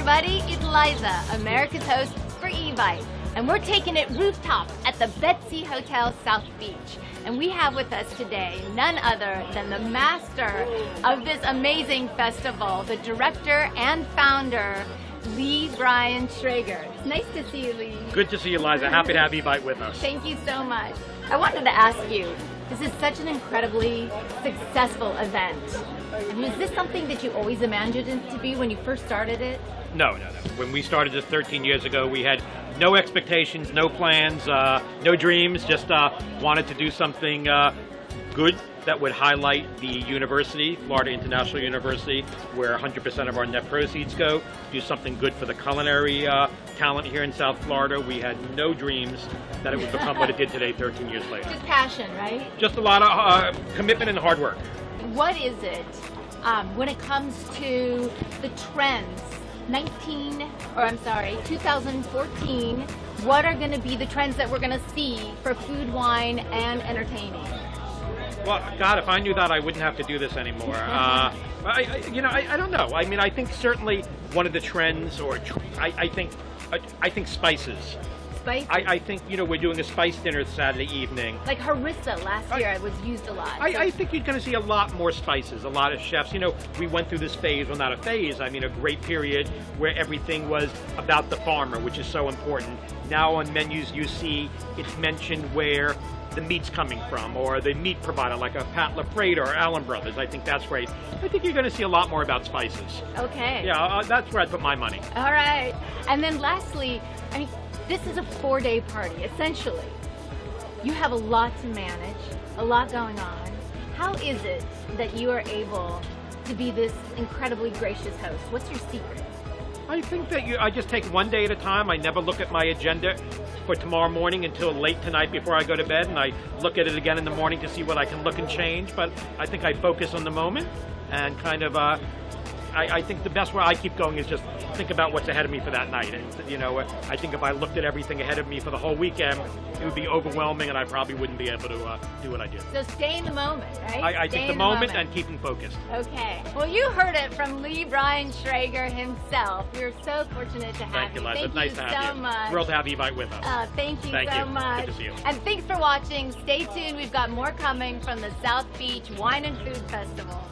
everybody, it's Liza, America's host for Evite, and we're taking it rooftop at the Betsy Hotel South Beach. And we have with us today none other than the master of this amazing festival, the director and founder, Brian Schrager. It's nice to see you, Lee. Good to see you, Liza. Happy to have Evite with us. Thank you so much. I wanted to ask you, this is such an incredibly successful event. Was this something that you always imagined it to be when you first started it? No. When we started this 13 years ago, we had no expectations, no plans, no dreams, just wanted to do something good that would highlight the university, Florida International University, where 100% of our net proceeds go, do something good for the culinary talent here in South Florida. We had no dreams that it would become what it did today 13 years later. Just passion, right? Just a lot of commitment and hard work. What is it when it comes to the trends? 2014, what are going to be the trends that we're going to see for food, wine, and entertaining? Well, God, if I knew that, I wouldn't have to do this anymore. I don't know. I mean, I think certainly one of the trends, I think spices. Spices? I think, we're doing a spice dinner Saturday evening. Like harissa last year, it was used a lot. I think you're going to see a lot more spices, a lot of chefs. We went through this phase, well, not a phase, I mean a great period where everything was about the farmer, which is so important. Now on menus you see it's mentioned where the meat's coming from, or the meat provider, like a Pat LaFreda or Allen Brothers. I think that's great. I think you're going to see a lot more about spices. Okay. Yeah, that's where I'd put my money. All right. And then lastly, I mean, this is a 4-day party, essentially. You have a lot to manage, a lot going on. How is it that you are able to be this incredibly gracious host? What's your secret? I think that I just take one day at a time. I never look at my agenda for tomorrow morning until late tonight before I go to bed, and I look at it again in the morning to see what I can look and change. But I think I focus on the moment and kind of, I think the best way I keep going is just think about what's ahead of me for that night. And, I think if I looked at everything ahead of me for the whole weekend, it would be overwhelming and I probably wouldn't be able to do what I do. So stay in the moment, right? I think the moment and keeping focused. Okay. Well, you heard it from Brian Schrager himself. We're so fortunate to have you. Thank you, Liza. Nice to have you. Much. Thrilled to have Evite with us. Thank you so much. Good to see you. And thanks for watching. Stay tuned. We've got more coming from the South Beach Wine and Food Festival.